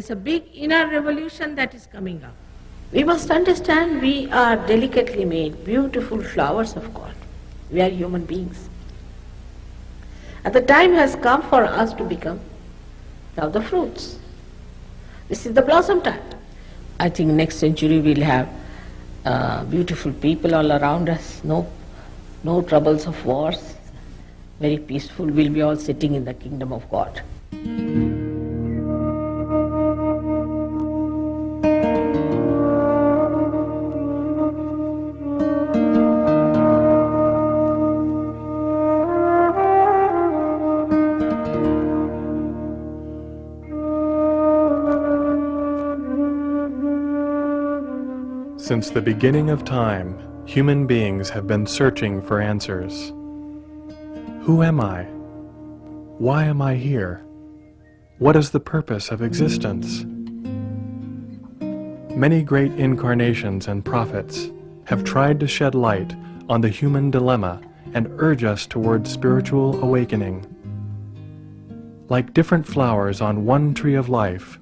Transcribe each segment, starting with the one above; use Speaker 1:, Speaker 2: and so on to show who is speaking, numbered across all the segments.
Speaker 1: is a big inner revolution that is coming up.
Speaker 2: We must understand we are delicately made, beautiful flowers of God. We are human beings. And the time has come for us to become now the fruits. This is the blossom time. I think next century we'll have beautiful people all around us, no troubles of wars, very peaceful. We'll be all sitting in the kingdom of God.
Speaker 3: Since the beginning of time, human beings have been searching for answers. Who am I? Why am I here? What is the purpose of existence? Many great incarnations and prophets have tried to shed light on the human dilemma and urge us towards spiritual awakening. Like different flowers on one tree of life,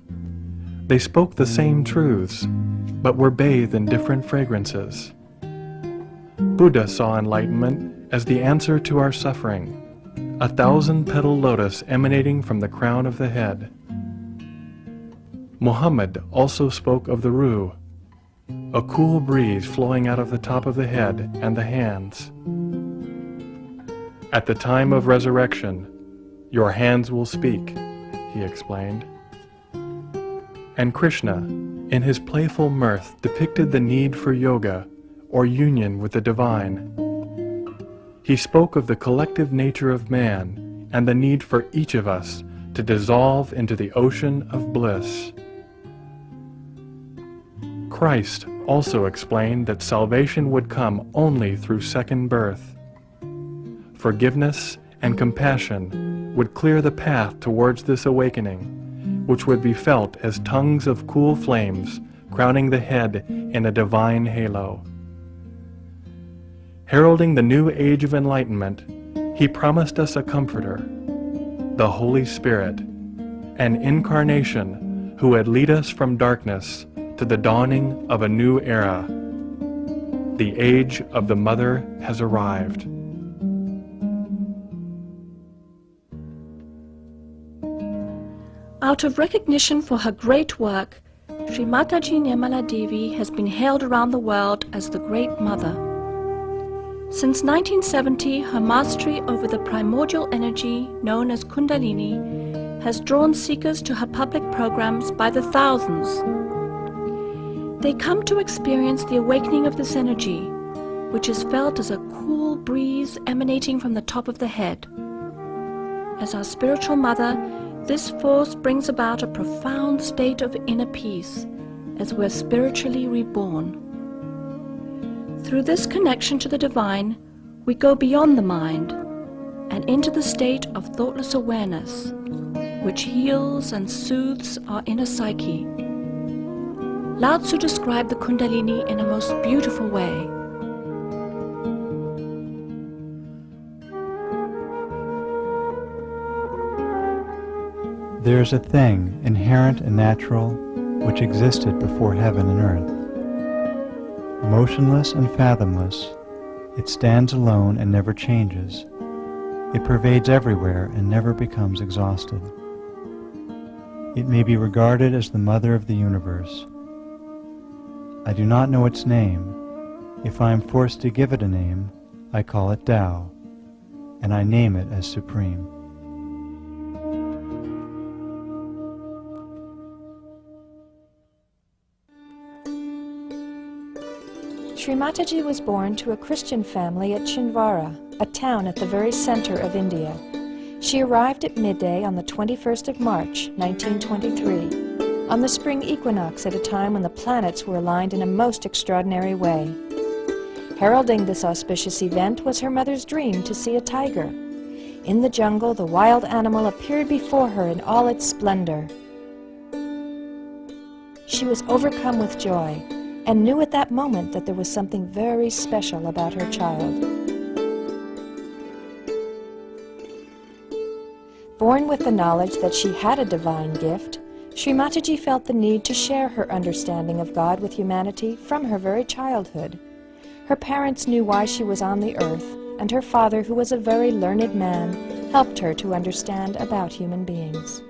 Speaker 3: they spoke the same truths, but were bathed in different fragrances. Buddha saw enlightenment as the answer to our suffering, a 1,000-petal lotus emanating from the crown of the head. Muhammad also spoke of the Ruh, a cool breeze flowing out of the top of the head and the hands. At the time of resurrection, your hands will speak, he explained. And Krishna, in his playful mirth, depicted the need for yoga, or union with the divine. He spoke of the collective nature of man and the need for each of us to dissolve into the ocean of bliss. Christ also explained that salvation would come only through second birth. Forgiveness and compassion would clear the path towards this awakening, which would be felt as tongues of cool flames crowning the head in a divine halo. Heralding the new age of enlightenment, he promised us a comforter, the Holy Spirit, an incarnation who would lead us from darkness to the dawning of a new era. The age of the Mother has arrived.
Speaker 4: Out of recognition for her great work, Sri Mataji Nirmala Devi has been hailed around the world as the Great Mother. Since 1970, her mastery over the primordial energy known as Kundalini has drawn seekers to her public programs by the thousands. They come to experience the awakening of this energy, which is felt as a cool breeze emanating from the top of the head. As our spiritual mother, this force brings about a profound state of inner peace as we're spiritually reborn. Through this connection to the divine, we go beyond the mind and into the state of thoughtless awareness, which heals and soothes our inner psyche. Lao Tzu described the Kundalini in a most beautiful way.
Speaker 5: There is a thing, inherent and natural, which existed before heaven and earth. Motionless and fathomless, it stands alone and never changes. It pervades everywhere and never becomes exhausted. It may be regarded as the mother of the universe. I do not know its name. If I am forced to give it a name, I call it Tao, and I name it as supreme.
Speaker 6: Sri Mataji was born to a Christian family at Chhindwara, a town at the very center of India. She arrived at midday on the 21st of March, 1923, on the spring equinox at a time when the planets were aligned in a most extraordinary way. Heralding this auspicious event was her mother's dream to see a tiger. In the jungle, the wild animal appeared before her in all its splendor. She was overcome with joy, and knew at that moment that there was something very special about her child. Born with the knowledge that she had a divine gift, Sri Mataji felt the need to share her understanding of God with humanity from her very childhood. Her parents knew why she was on the earth, and her father, who was a very learned man, helped her to understand about human beings.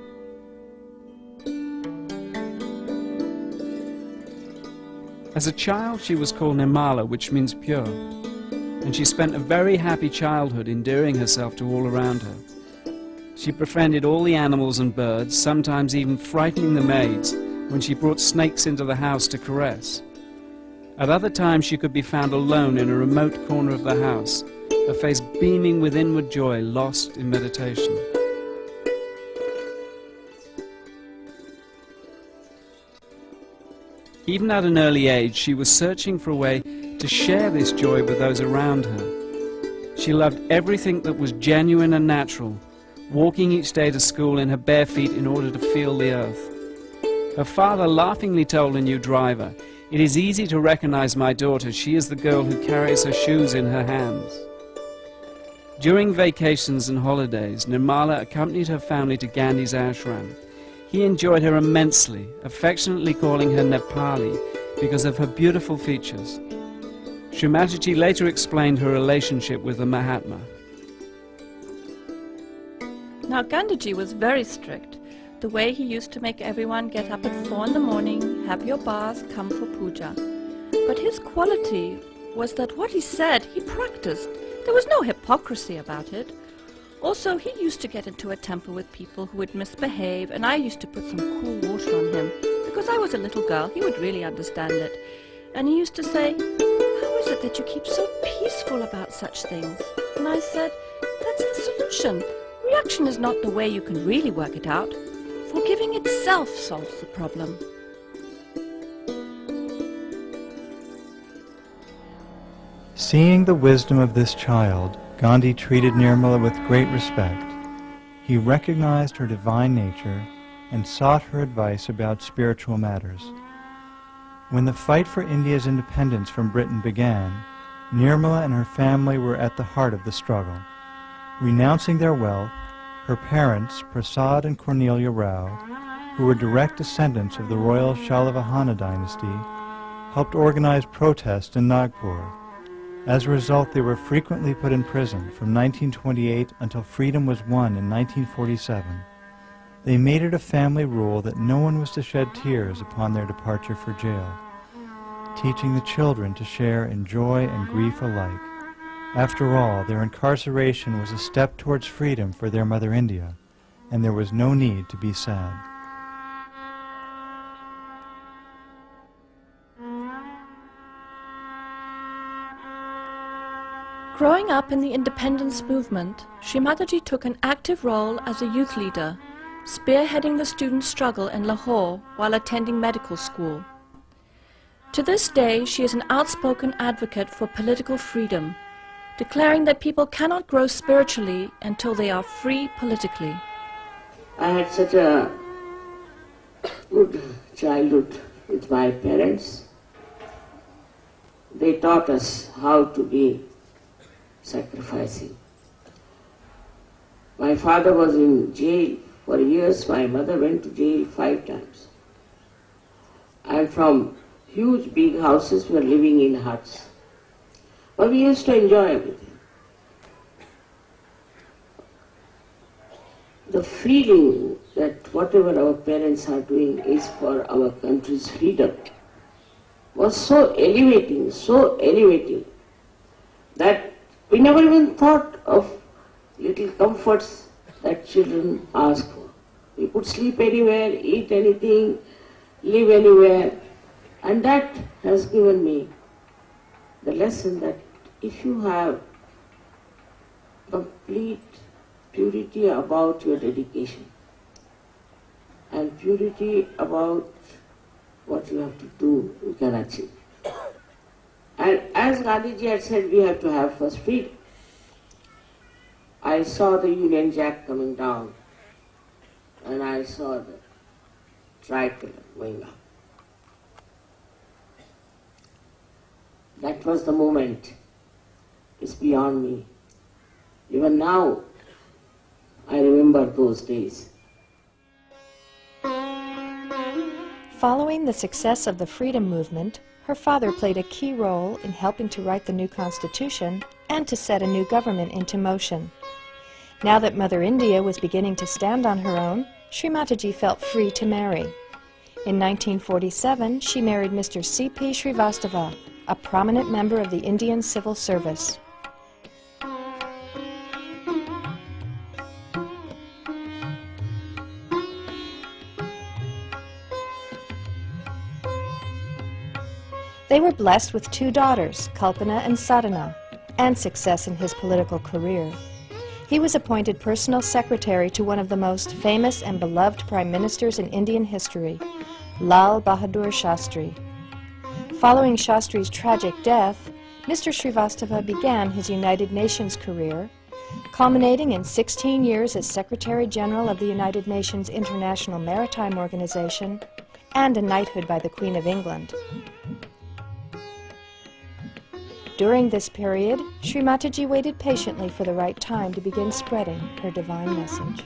Speaker 7: As a child, she was called Nirmala, which means pure, and she spent a very happy childhood endearing herself to all around her. She befriended all the animals and birds, sometimes even frightening the maids when she brought snakes into the house to caress. At other times she could be found alone in a remote corner of the house, her face beaming with inward joy, lost in meditation. Even at an early age, she was searching for a way to share this joy with those around her. She loved everything that was genuine and natural, walking each day to school in her bare feet in order to feel the earth. Her father laughingly told a new driver, "It is easy to recognize my daughter. She is the girl who carries her shoes in her hands." During vacations and holidays, Nirmala accompanied her family to Gandhi's ashram. He enjoyed her immensely, affectionately calling her Nepali because of her beautiful features. Sri Mataji later explained her relationship with the Mahatma.
Speaker 4: Now Gandhiji was very strict. The way he used to make everyone get up at 4 in the morning, have your bath, come for puja. But his quality was that what he said, he practiced. There was no hypocrisy about it. Also, he used to get into a temper with people who would misbehave, and I used to put some cool water on him. Because I was a little girl, he would really understand it. And he used to say, "How is it that you keep so peaceful about such things?" And I said, "That's the solution. Reaction is not the way you can really work it out. Forgiving itself solves the problem."
Speaker 5: Seeing the wisdom of this child, Gandhi treated Nirmala with great respect. He recognized her divine nature and sought her advice about spiritual matters. When the fight for India's independence from Britain began, Nirmala and her family were at the heart of the struggle. Renouncing their wealth, her parents, Prasad and Cornelia Rao, who were direct descendants of the royal Shalavahana dynasty, helped organize protests in Nagpur. As a result, they were frequently put in prison from 1928 until freedom was won in 1947. They made it a family rule that no one was to shed tears upon their departure for jail, teaching the children to share in joy and grief alike. After all, their incarceration was a step towards freedom for their mother India, and there was no need to be sad.
Speaker 4: Growing up in the independence movement, Sri Mataji took an active role as a youth leader, spearheading the student struggle in Lahore while attending medical school. To this day, she is an outspoken advocate for political freedom, declaring that people cannot grow spiritually until they are free politically.
Speaker 2: I had such a good childhood with my parents. They taught us how to be sacrificing. My father was in jail for years. My mother went to jail 5 times. And from huge big houses we were living in huts. But we used to enjoy everything. The feeling that whatever our parents are doing is for our country's freedom was so elevating, that we never even thought of little comforts that children ask for. We could sleep anywhere, eat anything, live anywhere, and that has given me the lesson that if you have complete purity about your dedication and purity about what you have to do, you can achieve. And as Gandhiji had said, we have to have first freedom. I saw the Union Jack coming down and I saw the tricolor going up. That was the moment. It's beyond me. Even now, I remember those days.
Speaker 6: Following the success of the freedom movement, her father played a key role in helping to write the new constitution and to set a new government into motion. Now that Mother India was beginning to stand on her own, Sri Mataji felt free to marry. In 1947, she married Mr. C.P. Srivastava, a prominent member of the Indian Civil Service. They were blessed with 2 daughters, Kalpana and Sadhana, and success in his political career. He was appointed personal secretary to one of the most famous and beloved prime ministers in Indian history, Lal Bahadur Shastri. Following Shastri's tragic death, Mr. Srivastava began his United Nations career, culminating in 16 years as Secretary General of the United Nations International Maritime Organization and a knighthood by the Queen of England. During this period, Sri Mataji waited patiently for the right time to begin spreading her divine message.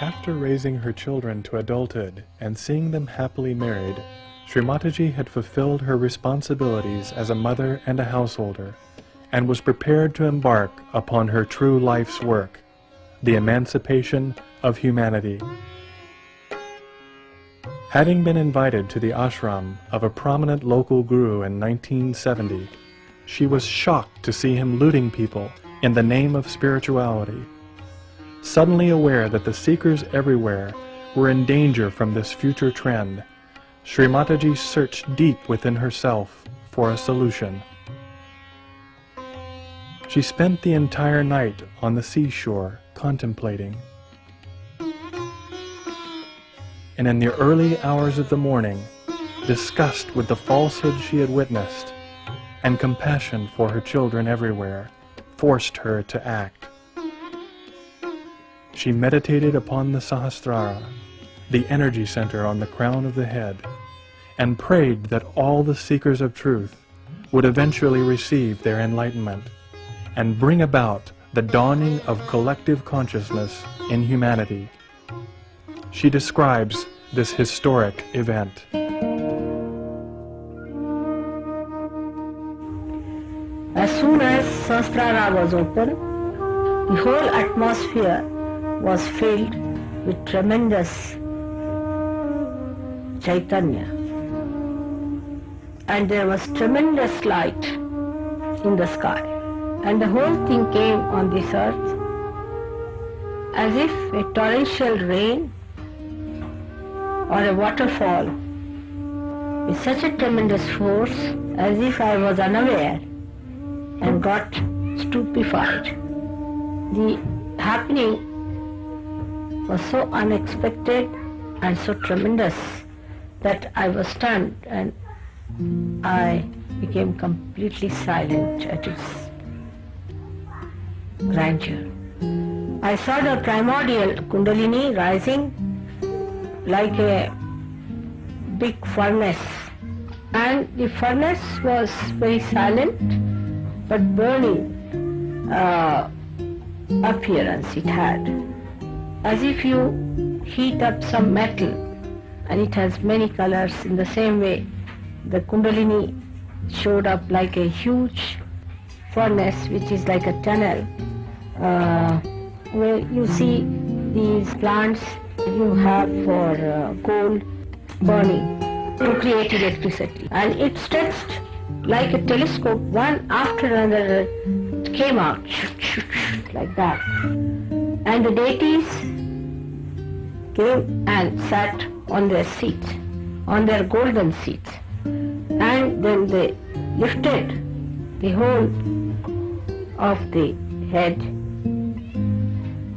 Speaker 3: After raising her children to adulthood and seeing them happily married, Sri Mataji had fulfilled her responsibilities as a mother and a householder, and was prepared to embark upon her true life's work, the emancipation of humanity. Having been invited to the ashram of a prominent local guru in 1970, she was shocked to see him looting people in the name of spirituality. Suddenly aware that the seekers everywhere were in danger from this future trend, Sri Mataji searched deep within herself for a solution. She spent the entire night on the seashore contemplating. And in the early hours of the morning, disgust with the falsehood she had witnessed and compassion for her children everywhere forced her to act. She meditated upon the Sahasrara, the energy center on the crown of the head, and prayed that all the seekers of truth would eventually receive their enlightenment and bring about the dawning of collective consciousness in humanity. She describes this historic event.
Speaker 2: As soon as Sahasrara was open, the whole atmosphere was filled with tremendous Chaitanya. And there was tremendous light in the sky. And the whole thing came on this earth as if a torrential rain or a waterfall with such a tremendous force, as if I was unaware and got stupefied. The happening was so unexpected and so tremendous that I was stunned and I became completely silent at its grandeur. I saw the primordial Kundalini rising like a big furnace, and the furnace was very silent but burning appearance it had, as if you heat up some metal and it has many colors. In the same way, the Kundalini showed up like a huge furnace which is like a tunnel where you see these plants you have for coal burning to create electricity, and it stretched like a telescope, one after another it came out like that, and the deities came and sat on their seats, on their golden seats, and then they lifted the whole of the head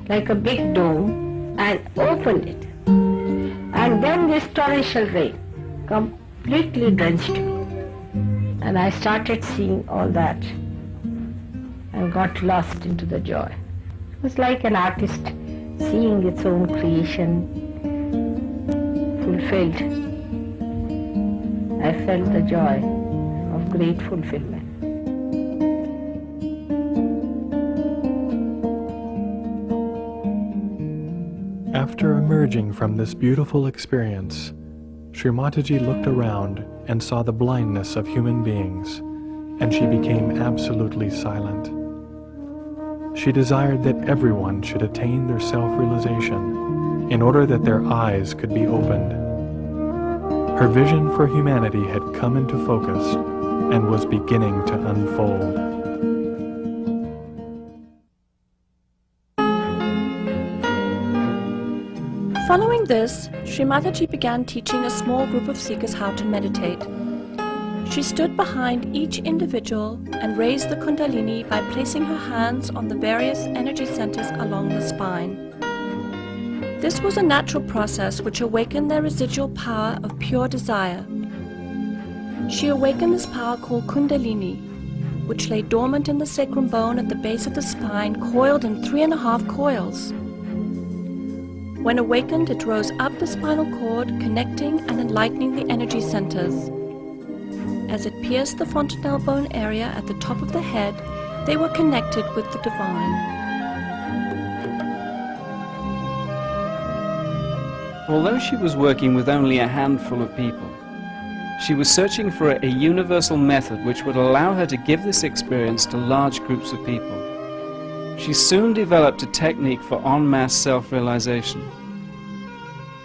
Speaker 2: like a big dome and opened it, and then this torrential rain completely drenched me, and I started seeing all that and got lost into the joy. It was like an artist seeing its own creation fulfilled. I felt the joy of great fulfillment.
Speaker 3: After emerging from this beautiful experience, Sri Mataji looked around and saw the blindness of human beings, and she became absolutely silent. She desired that everyone should attain their self-realization in order that their eyes could be opened. Her vision for humanity had come into focus and was beginning to unfold.
Speaker 4: Following this, Sri Mataji began teaching a small group of seekers how to meditate. She stood behind each individual and raised the Kundalini by placing her hands on the various energy centers along the spine. This was a natural process which awakened their residual power of pure desire. She awakened this power called Kundalini, which lay dormant in the sacrum bone at the base of the spine, coiled in 3.5 coils. When awakened, it rose up the spinal cord, connecting and enlightening the energy centers. As it pierced the fontanelle bone area at the top of the head, they were connected with the divine.
Speaker 7: Although she was working with only a handful of people, she was searching for a universal method which would allow her to give this experience to large groups of people. She soon developed a technique for en masse self-realization.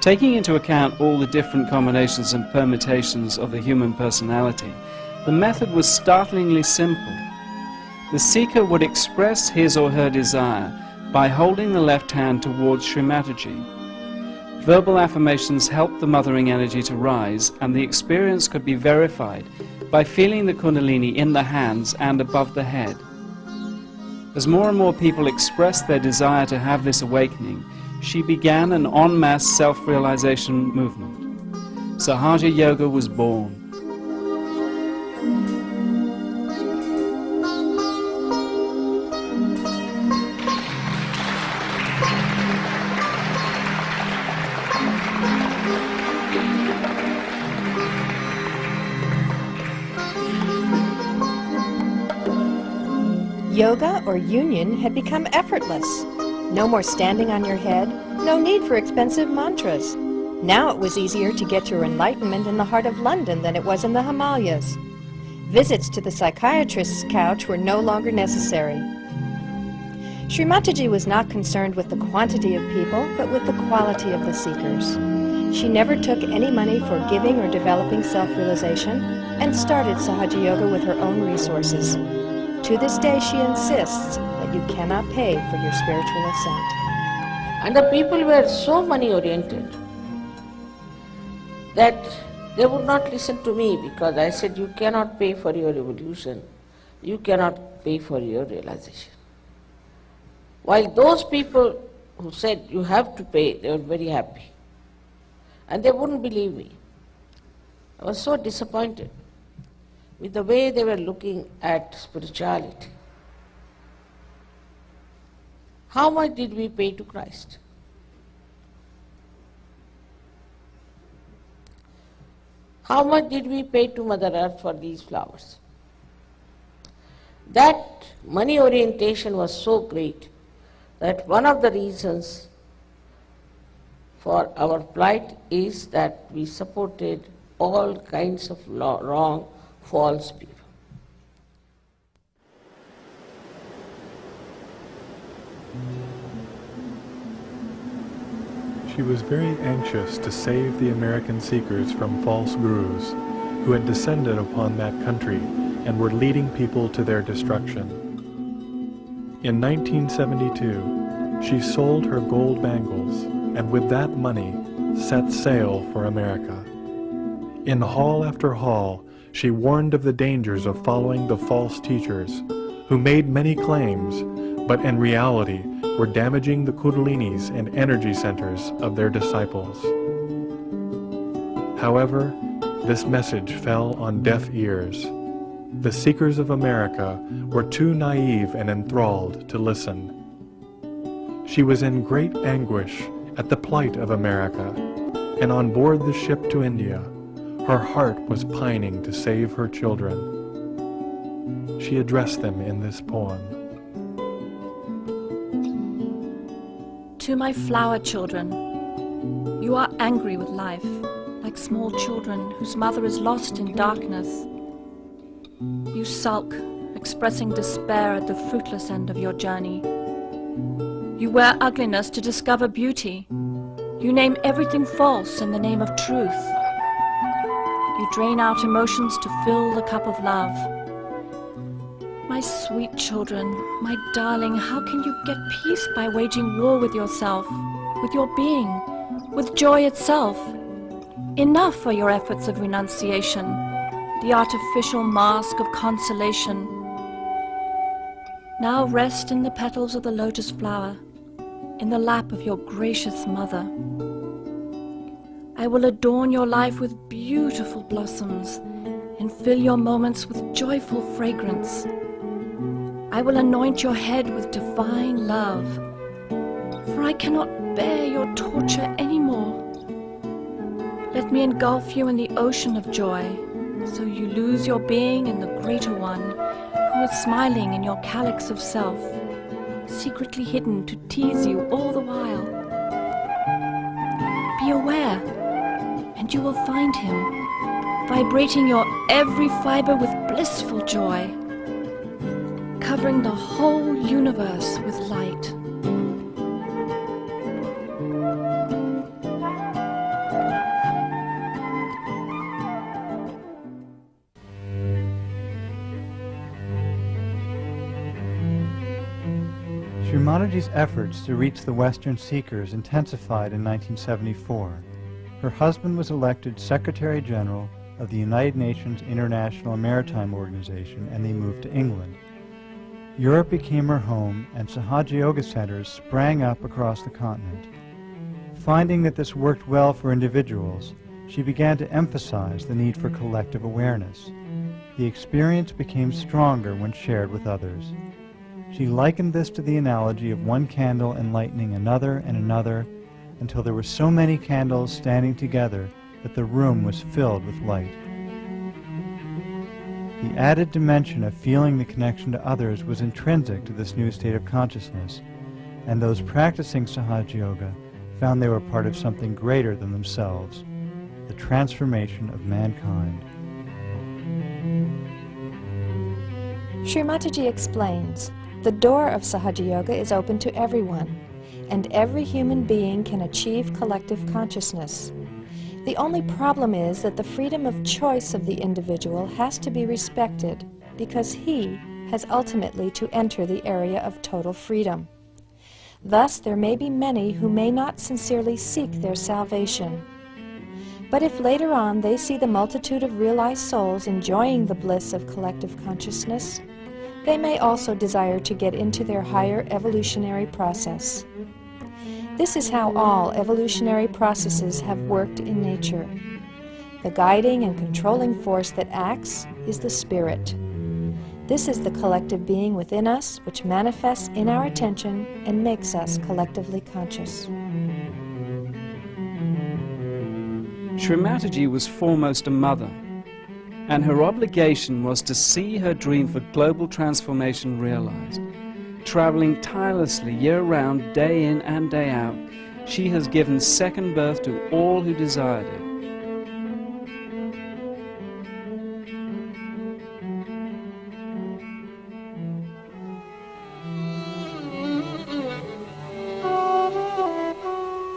Speaker 7: Taking into account all the different combinations and permutations of the human personality, the method was startlingly simple. The seeker would express his or her desire by holding the left hand towards Sri Mataji. Verbal affirmations helped the mothering energy to rise, and the experience could be verified by feeling the Kundalini in the hands and above the head. As more and more people expressed their desire to have this awakening, she began an en masse self-realization movement. Sahaja Yoga was born.
Speaker 6: Yoga, or union, had become effortless. No more standing on your head, no need for expensive mantras. Now it was easier to get your enlightenment in the heart of London than it was in the Himalayas. Visits to the psychiatrist's couch were no longer necessary. Sri Mataji was not concerned with the quantity of people, but with the quality of the seekers. She never took any money for giving or developing self-realization, and started Sahaja Yoga with her own resources. To this day, she insists that you cannot pay for your spiritual ascent.
Speaker 2: And the people were so money-oriented that they would not listen to me, because I said, you cannot pay for your evolution, you cannot pay for your realization. While those people who said you have to pay, they were very happy. And they wouldn't believe me. I was so disappointed with the way they were looking at spirituality. How much did we pay to Christ? How much did we pay to Mother Earth for these flowers? That money orientation was so great that one of the reasons for our plight is that we supported all kinds of wrong, false people.
Speaker 3: She was very anxious to save the American seekers from false gurus who had descended upon that country and were leading people to their destruction. In 1972, she sold her gold bangles and with that money set sail for America. In hall after hall, she warned of the dangers of following the false teachers who made many claims, but in reality were damaging the kundalinis and energy centers of their disciples. However, this message fell on deaf ears. The seekers of America were too naive and enthralled to listen. She was in great anguish at the plight of America, and on board the ship to India, her heart was pining to save her children. She addressed them in this poem.
Speaker 4: To my flower children, You are angry with life, like small children whose mother is lost in darkness. You sulk, expressing despair at the fruitless end of your journey. You wear ugliness to discover beauty. You name everything false in the name of truth. You drain out emotions to fill the cup of love. My sweet children, my darling, how can you get peace by waging war with yourself, with your being, with joy itself? Enough are your efforts of renunciation, the artificial mask of consolation. Now rest in the petals of the lotus flower, in the lap of your gracious mother. I will adorn your life with beautiful blossoms and fill your moments with joyful fragrance. I will anoint your head with divine love, for I cannot bear your torture anymore. Let me engulf you in the ocean of joy, so you lose your being in the greater one, who is smiling in your calyx of self, secretly hidden to tease you all the while. Be aware, and you will find him, vibrating your every fiber with blissful joy, covering the whole universe with light.
Speaker 5: Sri Mataji's efforts to reach the Western seekers intensified in 1974. Her husband was elected Secretary General of the United Nations International Maritime Organization, and they moved to England. Europe became her home, and Sahaja Yoga centers sprang up across the continent. Finding that this worked well for individuals, she began to emphasize the need for collective awareness. The experience became stronger when shared with others. She likened this to the analogy of one candle enlightening another and another, until there were so many candles standing together that the room was filled with light. The added dimension of feeling the connection to others was intrinsic to this new state of consciousness, and those practicing Sahaja Yoga found they were part of something greater than themselves, the transformation of mankind.
Speaker 6: Sri Mataji explains, the door of Sahaja Yoga is open to everyone, and every human being can achieve collective consciousness. The only problem is that the freedom of choice of the individual has to be respected, because he has ultimately to enter the area of total freedom. Thus, there may be many who may not sincerely seek their salvation. But if later on they see the multitude of realized souls enjoying the bliss of collective consciousness, they may also desire to get into their higher evolutionary process. This is how all evolutionary processes have worked in nature. The guiding and controlling force that acts is the spirit. This is the collective being within us which manifests in our attention and makes us collectively conscious.
Speaker 7: Sri Mataji was foremost a mother, and her obligation was to see her dream for global transformation realized. Traveling tirelessly year-round, day in and day out, she has given second birth to all who desired it.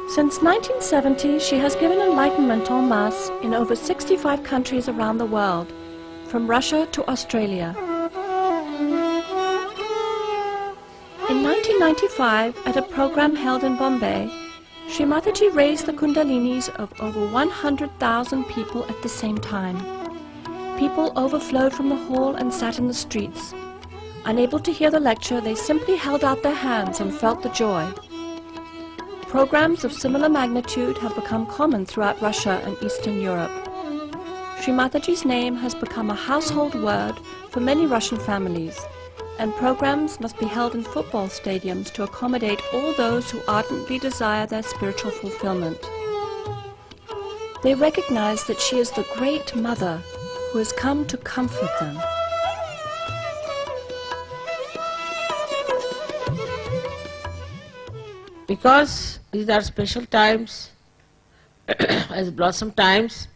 Speaker 4: Since 1970, she has given enlightenment en masse in over 65 countries around the world, from Russia to Australia. In 1995, at a program held in Bombay, Sri Mataji raised the kundalinis of over 100,000 people at the same time. People overflowed from the hall and sat in the streets. Unable to hear the lecture, they simply held out their hands and felt the joy. Programs of similar magnitude have become common throughout Russia and Eastern Europe. Sri Mataji's name has become a household word for many Russian families, and programs must be held in football stadiums to accommodate all those who ardently desire their spiritual fulfillment. They recognize that she is the great mother who has come to comfort them.
Speaker 2: Because these are special times as blossom times,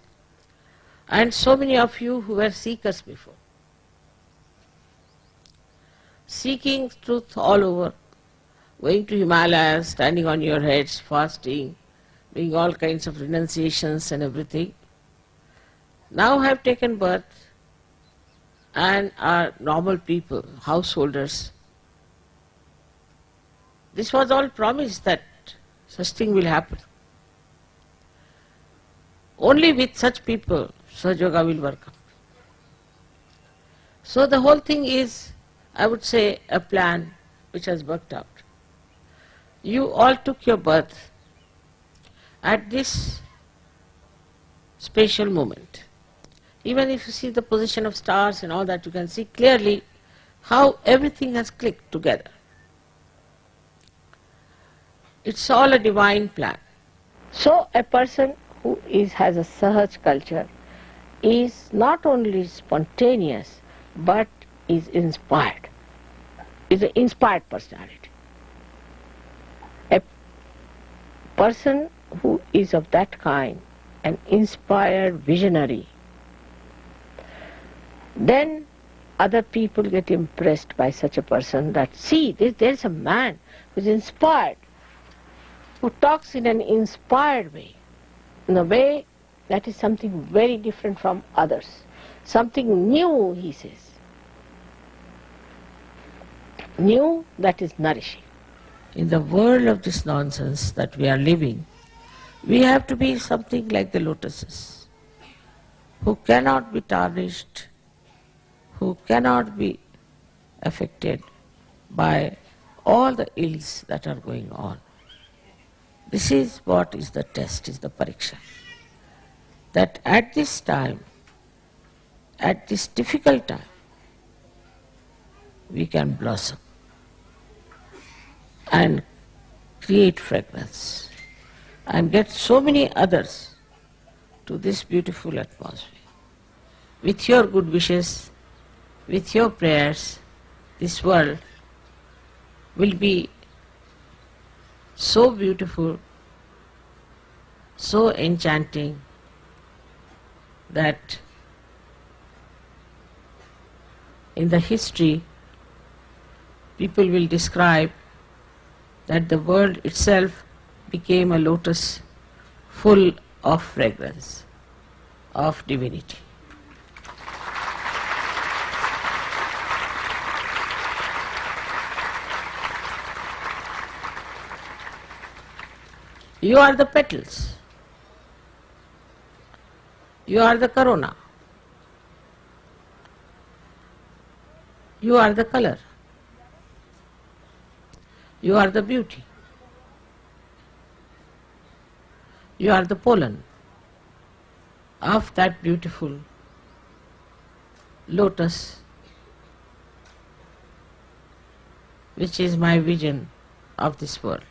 Speaker 2: and so many of you who were seekers before, seeking truth all over, going to Himalayas, standing on your heads, fasting, doing all kinds of renunciations and everything, now have taken birth and are normal people, householders. This was all promised that such thing will happen. Only with such people, Sahaja Yoga will work out. So the whole thing is, I would say, a plan which has worked out. You all took your birth at this special moment. Even if you see the position of stars and all that, you can see clearly how everything has clicked together. It's all a divine plan. So a person who has a Sahaj culture is not only spontaneous but is inspired, is an inspired personality. A person who is of that kind, an inspired visionary, then other people get impressed by such a person that, see, there's a man who is inspired, who talks in an inspired way, in a way that is something very different from others, something new, he says, new that is nourishing. In the world of this nonsense that we are living, we have to be something like the lotuses, who cannot be tarnished, who cannot be affected by all the ills that are going on. This is what is the test, is the pariksha. That at this time, at this difficult time, we can blossom and create fragrance and get so many others to this beautiful atmosphere. With your good wishes, with your prayers, this world will be so beautiful, so enchanting, that in the history people will describe that the world itself became a lotus full of fragrance, of divinity. You are the petals. You are the corona. You are the color. You are the beauty. You are the pollen of that beautiful lotus, which is my vision of this world.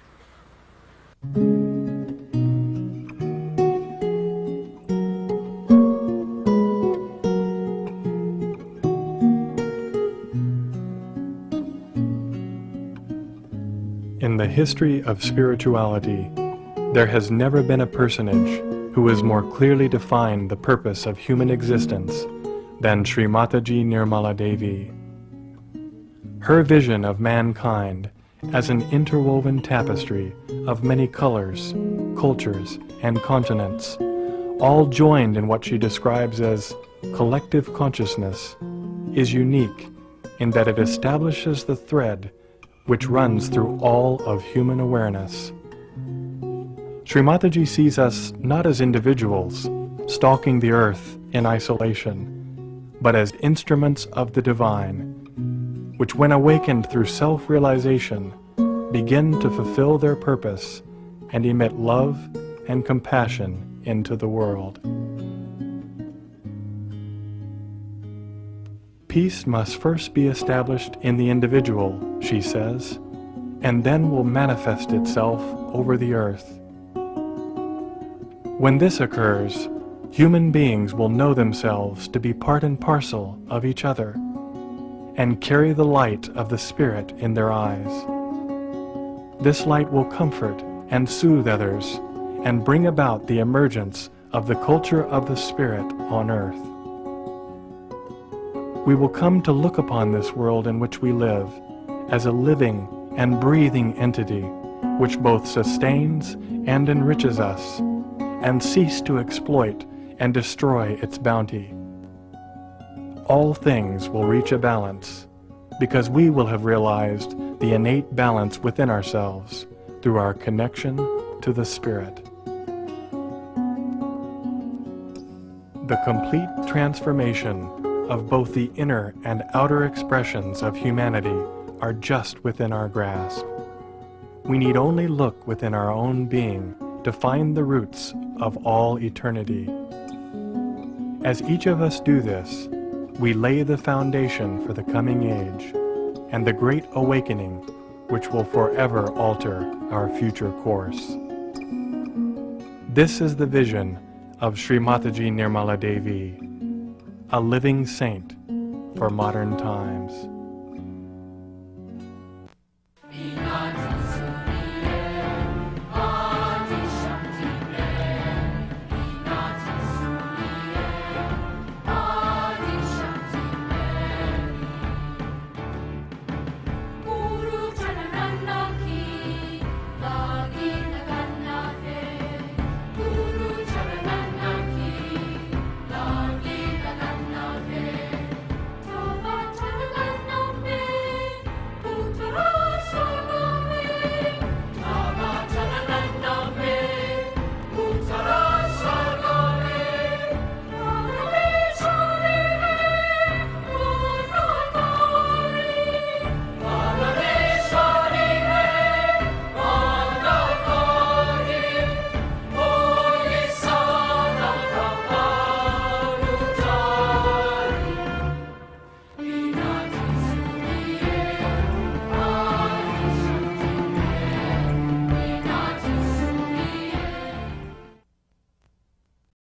Speaker 3: In the history of spirituality, there has never been a personage who has more clearly defined the purpose of human existence than Sri Mataji Nirmala Devi. Her vision of mankind as an interwoven tapestry of many colors, cultures, and continents, all joined in what she describes as collective consciousness, is unique in that it establishes the thread which runs through all of human awareness. Sri Mataji sees us not as individuals stalking the earth in isolation, but as instruments of the divine, which when awakened through self-realization begin to fulfill their purpose and emit love and compassion into the world. Peace must first be established in the individual, she says, and then will manifest itself over the earth. When this occurs, human beings will know themselves to be part and parcel of each other and carry the light of the Spirit in their eyes. This light will comfort and soothe others and bring about the emergence of the culture of the Spirit on earth. We will come to look upon this world in which we live as a living and breathing entity which both sustains and enriches us, and cease to exploit and destroy its bounty. All things will reach a balance, because we will have realized the innate balance within ourselves through our connection to the Spirit. The complete transformation of both the inner and outer expressions of humanity are just within our grasp. We need only look within our own being to find the roots of all eternity. As each of us do this, we lay the foundation for the coming age and the great awakening which will forever alter our future course. This is the vision of Sri Mataji Nirmala Devi, a living saint for modern times.